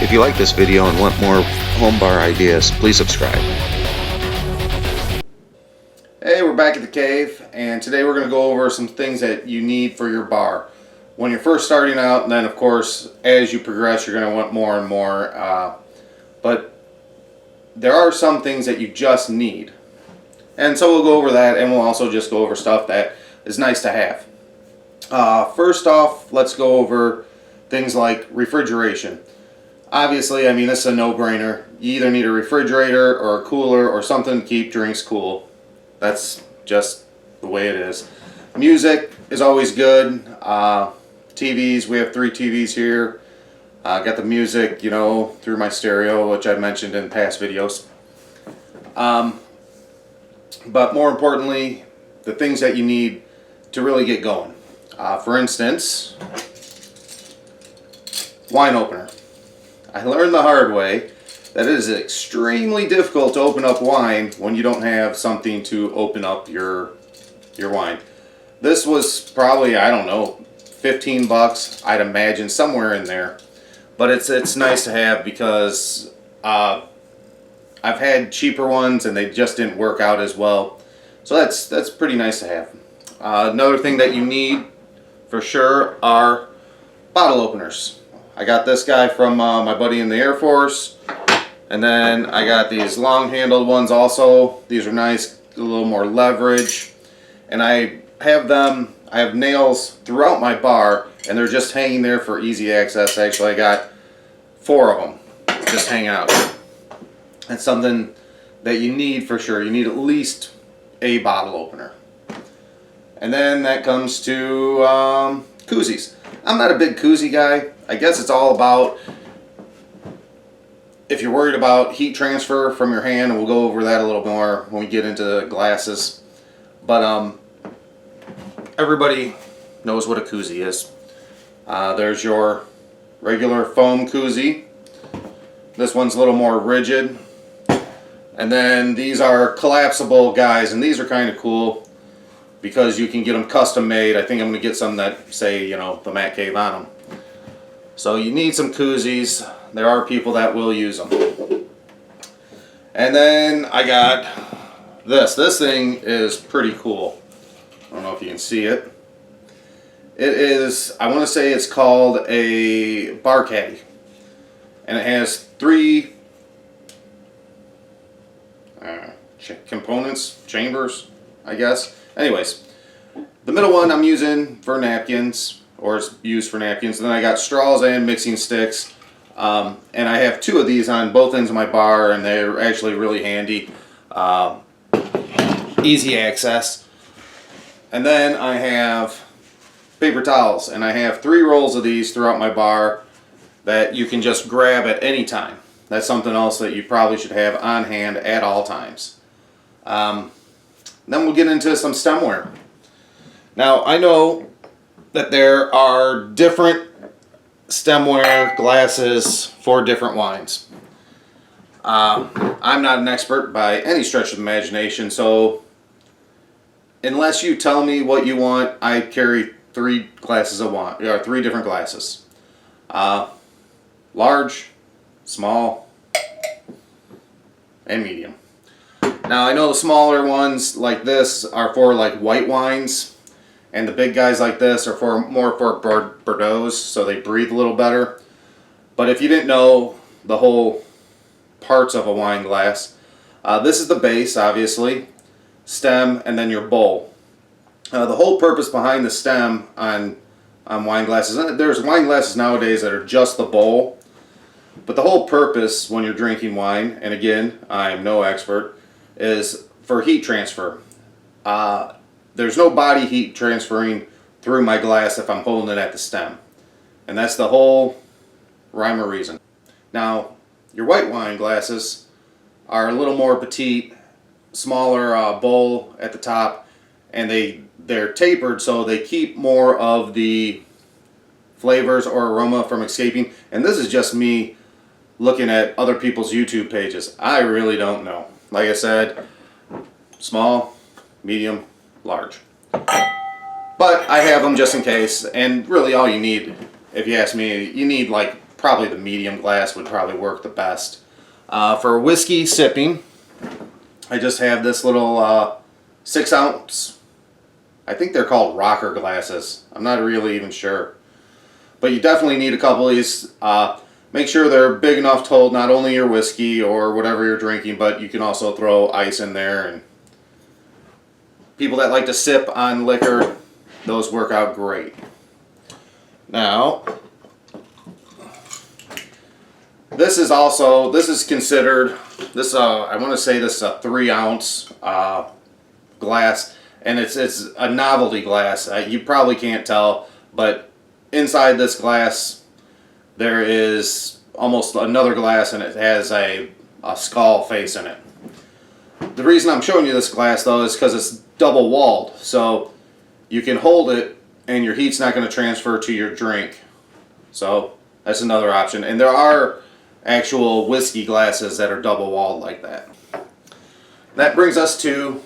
If you like this video and want more home bar ideas, please subscribe. Hey, we're back at the cave, and today we're going to go over some things that you need for your bar when you're first starting out, and then of course as you progress you're going to want more and more, but there are some things that you just need, and so we'll go over that, and we'll also just go over stuff that is nice to have. First off, let's go over things like refrigeration. Obviously, I mean, this is a no-brainer. You either need a refrigerator or a cooler or something to keep drinks cool. That's just the way it is. Music is always good. TVs, we have 3 TVs here. Got the music, you know, through my stereo, which I've mentioned in past videos. But more importantly, the things that you need to really get going. For instance, wine opener. I learned the hard way that it is extremely difficult to open up wine when you don't have something to open up your wine. This was probably, I don't know, 15 bucks, I'd imagine, somewhere in there. But it's nice to have because I've had cheaper ones and they just didn't work out as well. So that's pretty nice to have. Another thing that you need for sure are bottle openers. I got this guy from my buddy in the Air Force, and then I got these long-handled ones also. These are nice, a little more leverage, and I have nails throughout my bar, and they're just hanging there for easy access. Actually, I got 4 of them just hanging out. That's something that you need for sure. You need at least a bottle opener. And then that comes to koozies. I'm not a big koozie guy. I guess it's all about if you're worried about heat transfer from your hand, and we'll go over that a little more when we get into glasses. But everybody knows what a koozie is. There's your regular foam koozie. This one's a little more rigid. And then these are collapsible guys, and these are kind of cool because you can get them custom made. I think I'm going to get some that say, you know, the Matt Cave on them. So you need some koozies. There are people that will use them. And then I got this. This thing is pretty cool. I don't know if you can see it. It is, I want to say it's called a bar caddy. And it has 3 components, chambers, I guess. Anyways, the middle one I'm using for napkins, or it's used for napkins. And then I got straws and mixing sticks. And I have 2 of these on both ends of my bar, and they're actually really handy. Easy access. And then I have paper towels, and I have 3 rolls of these throughout my bar that you can just grab at any time. That's something else that you probably should have on hand at all times. Then we'll get into some stemware. Now, I know that there are different stemware glasses for different wines. I'm not an expert by any stretch of the imagination, so unless you tell me what you want, I carry 3 glasses of wine, or 3 different glasses. Large, small, and medium. Now, I know the smaller ones like this are for like white wines, and the big guys like this are more for Bordeaux, so they breathe a little better. But if you didn't know the whole parts of a wine glass, this is the base, obviously, stem, and then your bowl. The whole purpose behind the stem on wine glasses, and there's wine glasses nowadays that are just the bowl, but the whole purpose when you're drinking wine, and again, I am no expert, is for heat transfer. There's no body heat transferring through my glass if I'm holding it at the stem. And that's the whole rhyme or reason. Now, your white wine glasses are a little more petite, smaller bowl at the top, and they're tapered so they keep more of the flavors or aroma from escaping. And this is just me looking at other people's YouTube pages. I really don't know. Like I said, small, medium, large. But I have them just in case, and really all you need, if you ask me, you need like probably the medium glass would probably work the best. For whiskey sipping, I just have this little 6 ounce, I think they're called rocker glasses. I'm not really even sure. But you definitely need a couple of these. Make sure they're big enough to hold not only your whiskey or whatever you're drinking, but you can also throw ice in there. And people that like to sip on liquor, those work out great. Now, this is considered, I want to say this is a 3 ounce glass, and it's a novelty glass. You probably can't tell, but inside this glass there is almost another glass, and it has a skull face in it. The reason I'm showing you this glass though is because it's double walled, so you can hold it and your heat's not going to transfer to your drink. So that's another option. And there are actual whiskey glasses that are double walled like that. That brings us to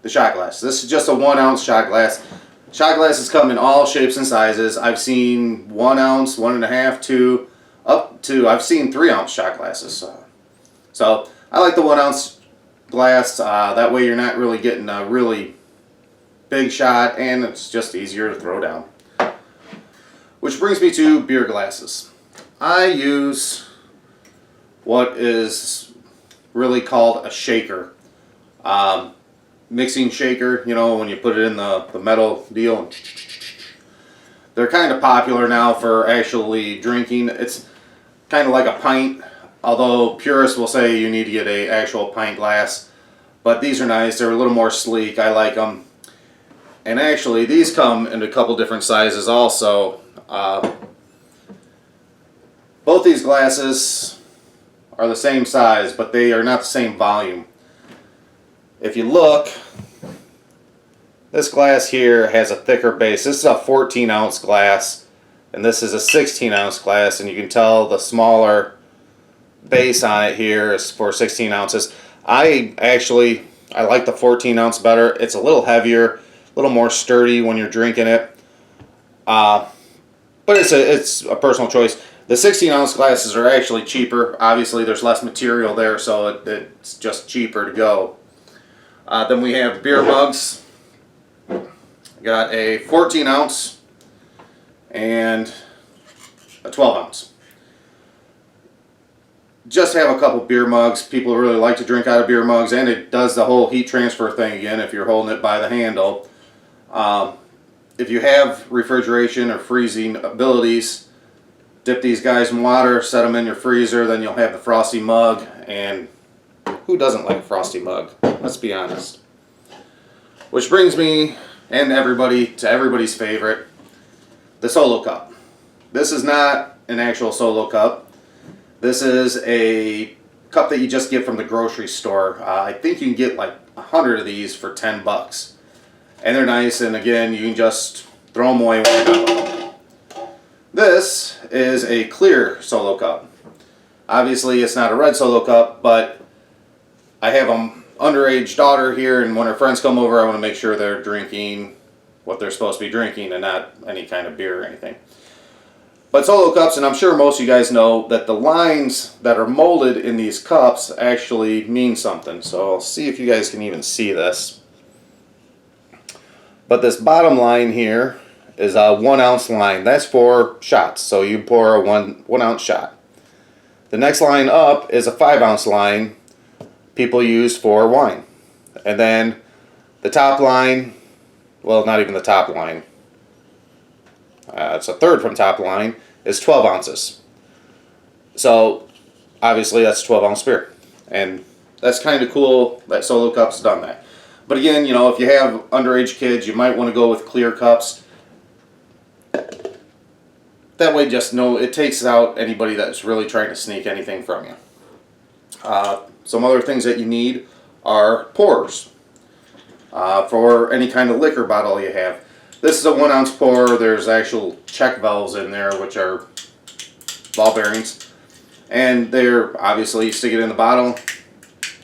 the shot glass. This is just a 1 ounce shot glass. Shot glasses come in all shapes and sizes. I've seen 1 ounce, 1.5, 2, up to, I've seen 3 ounce shot glasses. So I like the 1 ounce glass. That way you're not really getting a really big shot, and it's just easier to throw down. Which brings me to beer glasses. I use what is really called a shaker. Mixing shaker, you know, when you put it in the metal deal. They're kind of popular now for actually drinking. It's kind of like a pint, although purists will say you need to get an actual pint glass. But these are nice. They're a little more sleek. I like them. And actually, these come in a couple different sizes also. Both these glasses are the same size, but they are not the same volume. If you look, this glass here has a thicker base. This is a 14 ounce glass, and this is a 16 ounce glass, and you can tell the smaller base on it here is for 16 ounces. I like the 14 ounce better. It's a little heavier, a little more sturdy when you're drinking it. But it's a personal choice. The 16 ounce glasses are actually cheaper. Obviously there's less material there, so it's just cheaper to go. Then we have beer mugs. Got a 14 ounce and a 12 ounce. Just have a couple beer mugs. People really like to drink out of beer mugs, and it does the whole heat transfer thing again if you're holding it by the handle. If you have refrigeration or freezing abilities, dip these guys in water, set them in your freezer, then you'll have the frosty mug. And who doesn't like a frosty mug? Let's be honest. Which brings me and everybody to everybody's favorite, the Solo Cup. This is not an actual Solo Cup. This is a cup that you just get from the grocery store. I think you can get like 100 of these for 10 bucks. And they're nice, and again, you can just throw them away when you're done. This is a clear Solo Cup. Obviously, it's not a red Solo Cup, but I have an underage daughter here, and when her friends come over, I want to make sure they're drinking what they're supposed to be drinking and not any kind of beer or anything. But Solo Cups, and I'm sure most of you guys know that the lines that are molded in these cups actually mean something. So I'll see if you guys can even see this. But this bottom line here is a 1 ounce line. That's for shots. So you pour a one ounce shot. The next line up is a 5 ounce line people use for wine. And then the top line, well, not even the top line. It's a third from top line, is 12 ounces. So obviously that's 12 ounce beer. And that's kind of cool that Solo Cup's done that. But again, you know, if you have underage kids, you might want to go with clear cups. That way, just know it takes out anybody that's really trying to sneak anything from you. Some other things that you need are pourers for any kind of liquor bottle you have. This is a 1 ounce pour. There's actual check valves in there, which are ball bearings. And they're obviously, you stick it in the bottle,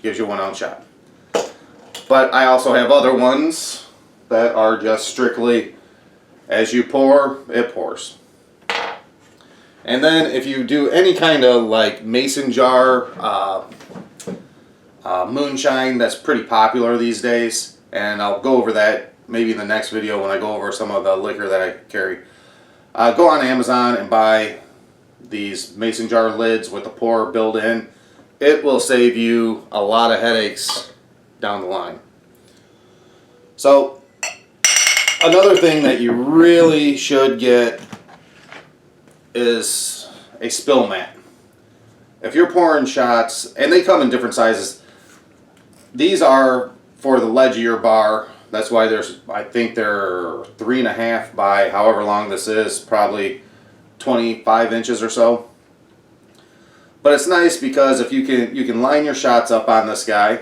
gives you a 1 ounce shot. But I also have other ones that are just strictly as you pour, it pours. And then if you do any kind of like mason jar moonshine, that's pretty popular these days, and I'll go over that maybe in the next video when I go over some of the liquor that I carry. Go on Amazon and buy these mason jar lids with the pour built in. It will save you a lot of headaches down the line. So another thing that you really should get is a spill mat. If you're pouring shots, and they come in different sizes, these are for the ledge of your bar. That's why I think they're 3.5 by however long this is, probably 25 inches or so. But it's nice because if you can line your shots up on this guy,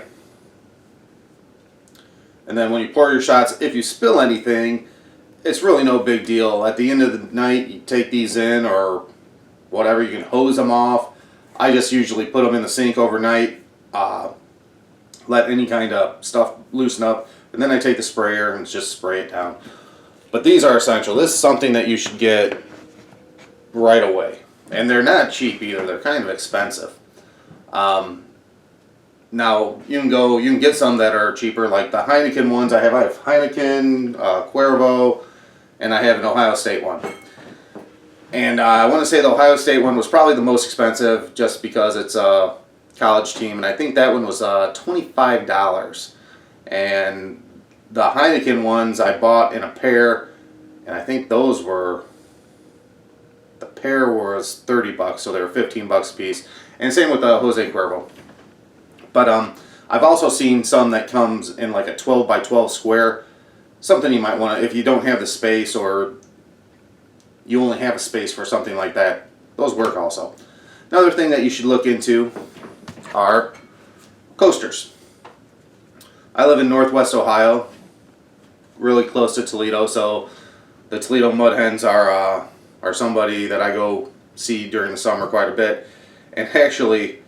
and then when you pour your shots, if you spill anything, it's really no big deal. At the end of the night, you take these in or whatever, you can hose them off. I just usually put them in the sink overnight, let any kind of stuff loosen up, and then I take the sprayer and just spray it down. But these are essential. This is something that you should get right away. And they're not cheap either. They're kind of expensive. Now, you can get some that are cheaper, like the Heineken ones. I have Heineken, Cuervo, and I have an Ohio State one. And I want to say the Ohio State one was probably the most expensive just because it's a college team. And I think that one was $25. And the Heineken ones I bought in a pair, and I think those were, the pair was $30, so they were $15 a piece. And same with the Jose Cuervo. But I've also seen some that comes in like a 12 by 12 square. Something you might want to, if you don't have the space or you only have a space for something like that, those work also. Another thing that you should look into are coasters. I live in Northwest Ohio, really close to Toledo, so the Toledo Mud Hens are somebody that I go see during the summer quite a bit. And actually,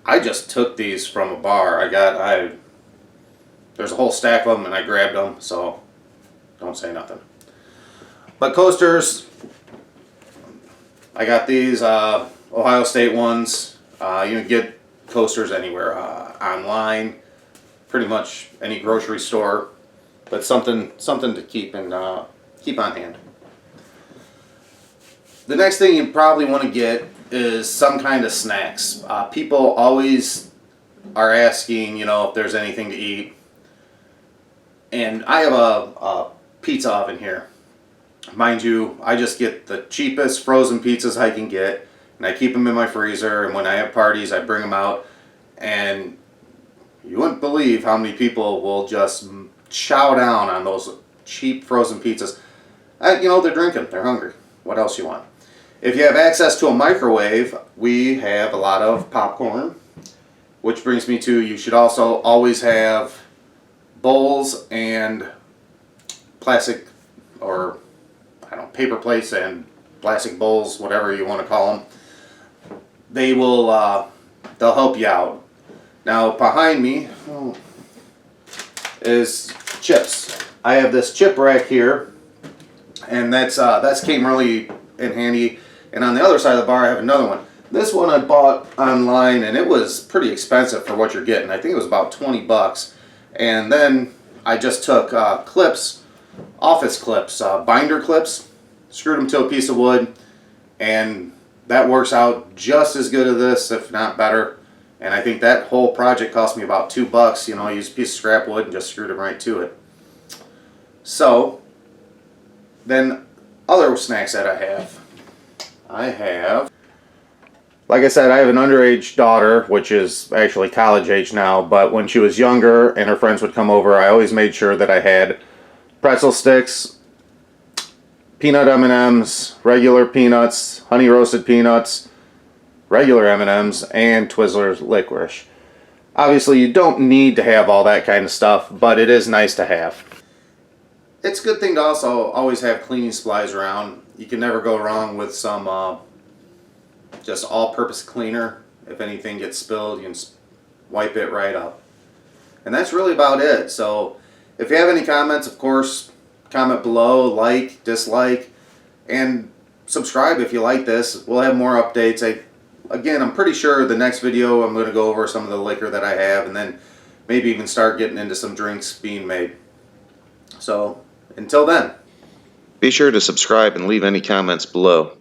I just took these from a bar. There's a whole stack of them and I grabbed them, so don't say nothing. But coasters, I got these Ohio State ones. You can get coasters anywhere, online, pretty much any grocery store, but something to keep on hand. The next thing you probably want to get is some kind of snacks. People always are asking, if there's anything to eat. And I have a pizza oven here. Mind you, I just get the cheapest frozen pizzas I can get, and I keep them in my freezer, and when I have parties, I bring them out. And you wouldn't believe how many people will just chow down on those cheap frozen pizzas. They're drinking, they're hungry. What else you want? If you have access to a microwave, we have a lot of popcorn, which brings me to, you should also always have bowls and plastic, or paper plates and plastic bowls, whatever you want to call them. They'll help you out. Now behind me is chips. I have this chip rack here, and that's came really in handy. And on the other side of the bar, I have another one. This one I bought online, and it was pretty expensive for what you're getting. I think it was about $20. And then I just took clips, office clips, binder clips, screwed them to a piece of wood, and that works out just as good as this, if not better. And I think that whole project cost me about $2. I used a piece of scrap wood and just screwed them right to it. So, then other snacks that I have, like I said, I have an underage daughter, which is actually college age now, but when she was younger and her friends would come over, I always made sure that I had pretzel sticks, peanut M&Ms, regular peanuts, honey roasted peanuts, regular M&Ms, and Twizzlers licorice. Obviously, you don't need to have all that kind of stuff, but it is nice to have. It's a good thing to also always have cleaning supplies around. You can never go wrong with some just all-purpose cleaner. If anything gets spilled, you can wipe it right up. And that's really about it. So if you have any comments, of course, comment below, like, dislike, and subscribe if you like this. We'll have more updates. Again, I'm pretty sure the next video I'm going to go over some of the liquor that I have, and then maybe even start getting into some drinks being made. So, until then. Be sure to subscribe and leave any comments below.